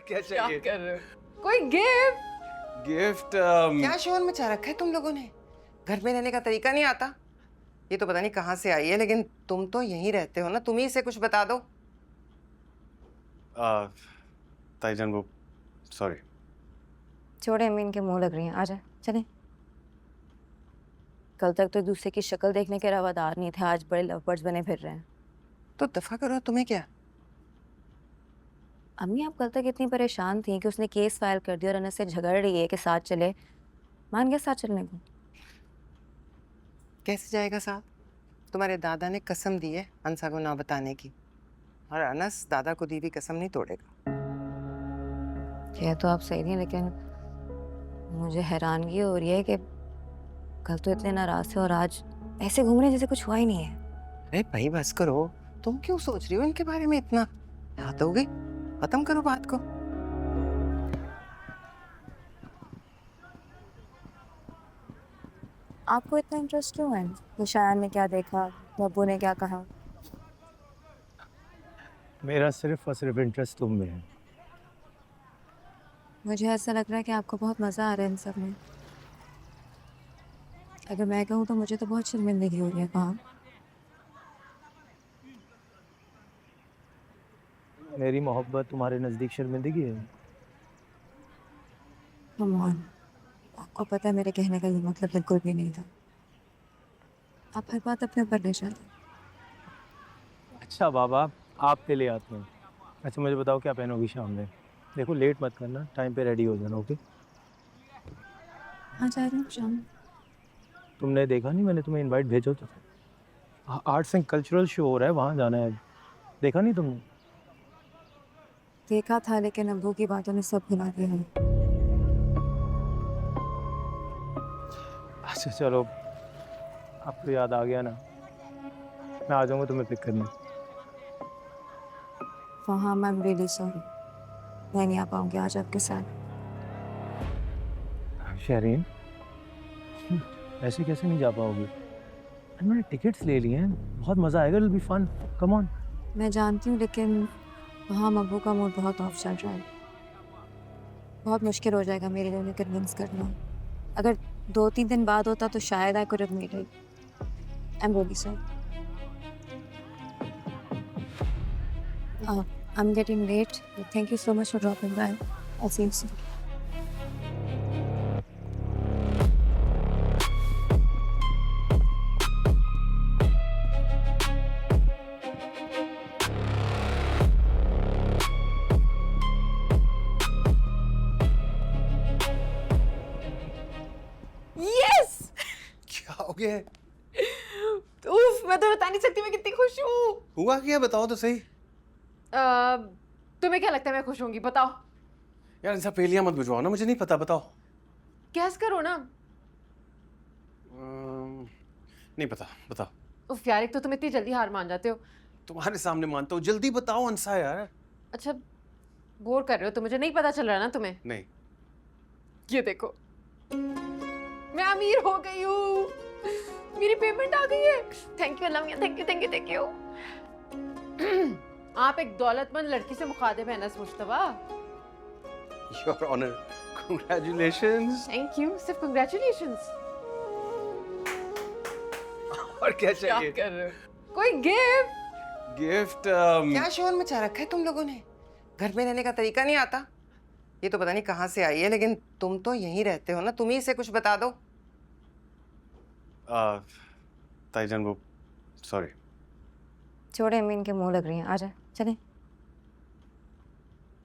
क्या चाहिए? क्या कर रहे हो? कोई गिफ्ट? गिफ्ट क्या शोर मचा रखा है तुम लोगों ने? घर में रहने का तरीका नहीं आता? ये तो पता नहीं कहाँ से आई है, लेकिन तुम तो यहीं रहते हो ना, तुम ही इसे कुछ बता दो। ताईजान वो सॉरी। छोड़े, अम्मी इनके मुंह लग रही हैं। आजा चले। कल तक तो एक दूसरे की शक्ल देखने के रवादार नहीं थे, आज बड़े लव बर्ड्स बने फिर रहे हैं। तो दफा करो, तुम्हें क्या? अम्मी आप कल तक इतनी परेशान थी कि उसने केस फाइल कर दिया और अनस से झगड़ रही है कि साथ चले। मान गया साथ चलने को? कैसे जाएगा साथ? तुम्हारे दादा ने कसम दी है अंसा को ना बताने की, और अनस दादा को दी हुई कसम नहीं तोड़ेगा। कह तो आप सही नहीं, लेकिन मुझे हैरानगी हो रही है कि कल तो इतने नाराज थे और आज ऐसे घूम रहे जैसे कुछ हुआ ही नहीं है। अरे भाई बस करो, तुम क्यों सोच रही हो इनके बारे में इतना? बात हो गई, खत्म करो बात को। आपको इतना इंटरेस्ट क्यों है? निशान ने क्या देखा, बब्बू ने क्या कहा? मेरा सिर्फ और सिर्फ इंटरेस्ट तुम में है। मुझे ऐसा लग रहा है कि आपको बहुत मज़ा आ रहा है इन सब में। अगर मैं कहूँ तो मुझे तो बहुत शर्मिंदगी हो रही है। कहाँ? मेरी मोहब्बत तुम्हारे नज़दीक शर्मिंदगी है? Come on, आपको पता है मेरे कहने का ये मतलब बिल्कुल भी नहीं था। आप हर बात अपने ऊपर ले जाते हैं। अच्छा बाबा, आपके लिए आते हैं। अच्छा मुझे बताओ क्या पहनोगी शाम में? देखो लेट मत करना, टाइम पे रेडी हो जाना। ओके? हाँ जा रही हूँ शाम में। तुमने देखा नहीं, मैंने तुम्हें इनवाइट भेजा था। आर्ट्स एंड कल्चरल शो हो रहा है, वहाँ जाना है। देखा नहीं तुमने? देखा था, लेकिन अब्बू की बातों ने सब भुला दिया है। अच्छा चलो, आपको याद आ गया ना, मैं आ जाऊँगा तुम्हें पिक करने। वहाँ मैं रियली सॉरी, मैं नहीं आ पाऊँगी आज आपके साथ। शहरीन, ऐसे कैसे नहीं जा पाओगी? मैंने टिकट्स ले लिए हैं, बहुत मज़ा आएगा। It will be fun, come on. मैं जानती हूँ, लेकिन वहाँ अब्बू का मूड बहुत ऑफ चल रहा है। बहुत मुश्किल हो जाएगा मेरे लिए उन्हें कन्विंस करना। अगर 2-3 दिन बाद होता तो शायद I could have made it. I am really sorry. I'm getting late. Thank you so much for dropping by. I'll see you soon. Yes! क्या हो गया है? उफ, मैं तो बता नहीं सकती मैं कितनी खुश हूँ। हुआ क्या, बताओ तो सही। तुम्हें क्या लगता है मैं खुश होंगी? बताओ। यार इन सब पहेलियां मत बुझवाओ ना, मुझे नहीं पता, बताओ। गैस करो ना। नहीं पता, बताओ। उफ यार, एक तो तुम इतनी जल्दी हार मान जाते हो। तुम्हारे सामने मानता हूँ, जल्दी बताओ अंसा यार। अच्छा, बोर कर रहे हो तो मुझे नहीं पता चल रहा ना तुम्हें? नहीं। ये देखो, मैं अमीर हो गई हूँ। मेरी पेमेंट आ गई है। थैंक यू अल्लाह मियां, thank you thank you thank you. आप एक दौलतमंद लड़की से मुखातिब हैं Anas Mushtaba. Your honour, congratulations. Thank you, सिर्फ कांग्रेचुलेशंस। और क्या क्या चाहिए? कर रहे हो? कोई गिफ्ट? गिफ्ट क्या शोर मचा रखा है तुम लोगों ने? घर में रहने का तरीका नहीं आता? ये तो पता नहीं कहाँ से आई है, लेकिन तुम तो यहीं रहते हो ना, तुम ही इसे कुछ बता दो। ताईजान वो सॉरी। छोड़े, अम्मी इनके मुंह लग रही हैं। आजा चले।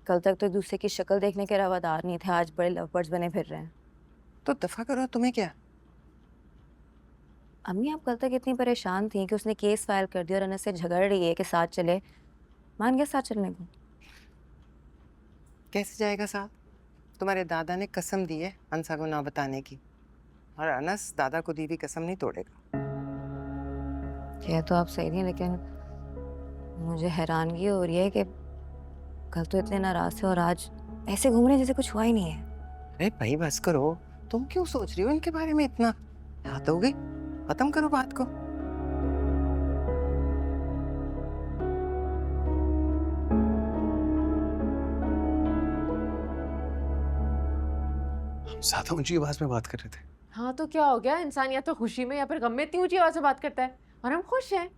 कल तक तो एक दूसरे की शक्ल देखने के रवादार नहीं थे, आज बड़े लव बर्ड्स बने फिर रहे हैं। तो दफा करो, तुम्हें क्या? अम्मी आप कल तक इतनी परेशान थी कि उसने केस फाइल कर दिया और अनस से झगड़ रही है कि साथ चले। मान गया साथ चलने को? कैसे जाएगा साथ? तुम्हारे दादा ने कसम दी है अंसा को ना बताने की, और अनस दादा को दी हुई कसम नहीं तोड़ेगा। कह तो आप सही नहीं, लेकिन मुझे हैरानगी हो रही है कि कल तो इतने नाराज थे और आज ऐसे घूम रहे जैसे कुछ हुआ ही नहीं है। अरे भाई बस करो, तुम क्यों सोच रही हो इनके बारे में इतना? बात हो गई, खत्म करो बात को। ज्यादा ऊंची आवाज में बात कर रहे थे। हाँ तो क्या हो गया, इंसान या तो खुशी में या फिर गम में इतनी ऊंची आवाज से बात करता है, और हम खुश हैं।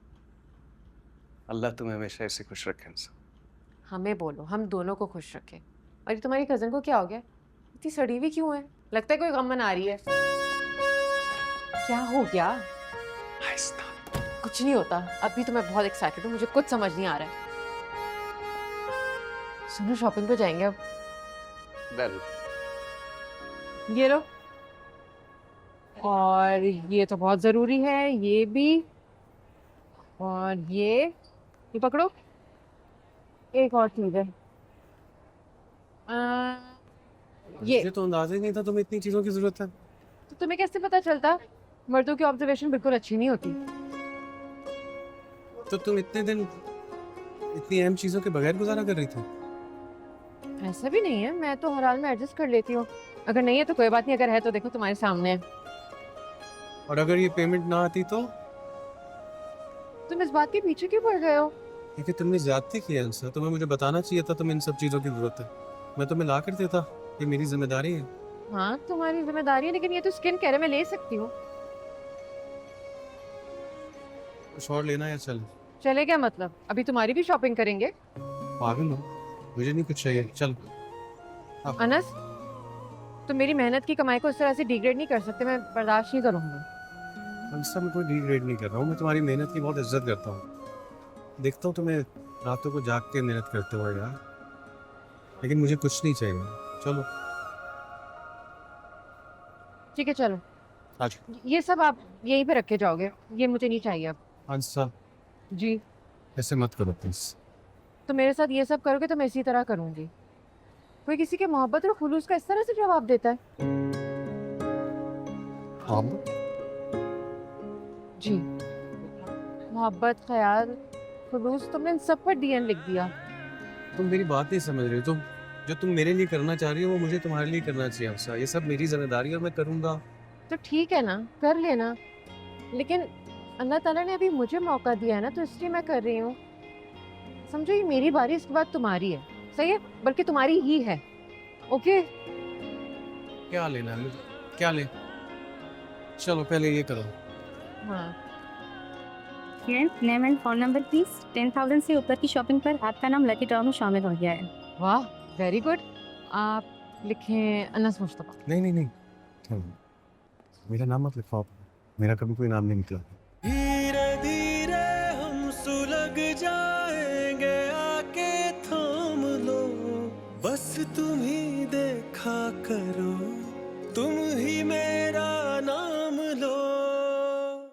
अल्लाह तुम्हें हमेशा ऐसे खुश रखे इंसान। हमें बोलो, हम दोनों को खुश रखे। और ये तुम्हारी कजन को क्या हो गया, इतनी सड़ी हुई क्यों है? लगता है कोई गम मना रही है। क्या हो गया? आहिस्ता। कुछ नहीं होता, अभी तो मैं बहुत एक्साइटेड हूँ, मुझे कुछ समझ नहीं आ रहा है। सुनो, शॉपिंग पे जाएंगे अब। वेल, ये लो, और ये तो बहुत जरूरी है, ये भी, और ये पकड़ो। एक और चीज है, ये। मुझे तो अंदाजा ही नहीं था तुम्हें इतनी चीजों की जरूरत है। तो तुम्हें कैसे पता चलता? मर्दों की ऑब्जर्वेशन बिल्कुल अच्छी नहीं होती। तो तुम इतने दिन इतनी अहम चीजों के बगैर गुजारा कर रही थी? ऐसा भी नहीं है, मैं तो हर हाल में एडजस्ट कर लेती हूँ। अगर नहीं है तो कोई बात नहीं, अगर है तो देखो तुम्हारे सामने है। और अगर ये पेमेंट ना आती तो? तुम इस बात के पीछे क्यों पड़ गए हो? क्योंकि तुमने ज्यादती की है अंसा, तुम्हें मुझे बताना चाहिए था तुम्हें इन सब चीजों की जरूरत है। मैं तुम्हें ला कर देता, ये मेरी जिम्मेदारी है। हाँ तुम्हारी जिम्मेदारी है, लेकिन ये तो स्किन केयर है, मैं ले सकती हूँ। कुछ और लेना या चल? चले क्या मतलब, अभी तुम्हारी भी शॉपिंग करेंगे? पागल हो, मुझे नहीं कुछ चाहिए, चल। अनस, तुम मेरी मेहनत की कमाई को इस तरह से डिग्रेड नहीं कर सकते, मैं बर्दाश्त नहीं करूँगी। अंसा, मैं कोई डिग्रेड नहीं कर रहा हूँ, मैं तुम्हारी मेहनत की बहुत इज्जत करता हूँ। देखता हूँ तुम्हें रातों को जाग के मेहनत करते हुए यार, लेकिन मुझे कुछ नहीं चाहिए। चलो ठीक है चलो। आज ये सब आप यहीं पे रखे जाओगे, ये मुझे नहीं चाहिए अब। अंसा, जी। ऐसे मत करो प्लीज। तो मेरे साथ ये सब करोगे तो मैं इसी तरह करूँगी। कोई किसी के मोहब्बत और खुलूस का इस तरह से जवाब देता है? हाँ, जी। मोहब्बत, ख्याल, खुलूस, तुमने इन सब पर डीएन लिख दिया। तुम मेरी बात नहीं समझ रही हो। तुम जो तुम मेरे लिए करना चाह रही हो वो मुझे तुम्हारे लिए करना चाहिए अंसा। ये सब मेरी जिम्मेदारी है और मैं करूँगा। तो ठीक है ना, कर लेना, लेकिन अल्लाह ताला ने अभी मुझे मौका दिया है ना, तो इसलिए मैं कर रही हूँ। समझो, ये मेरी बारी, इसके बाद तुम्हारी है। सही है, बल्कि तुम्हारी ही है। ओके? क्या लेना है, क्या ले? चलो पहले ये करो। हाँ। Name and phone number please. 10,000 से ऊपर की शॉपिंग पर आपका नाम लकी ड्रॉ में शामिल हो गया है। वाह, वेरी गुड। आप लिखें अनस मुस्तफा। नहीं, मेरा नाम मत लिखवाओ, मेरा कभी कोई नाम नहीं निकला। धीरे धीरे हम सुलग जाएंगे, आके थाम लो, बस तुम ही देखा करो, तुम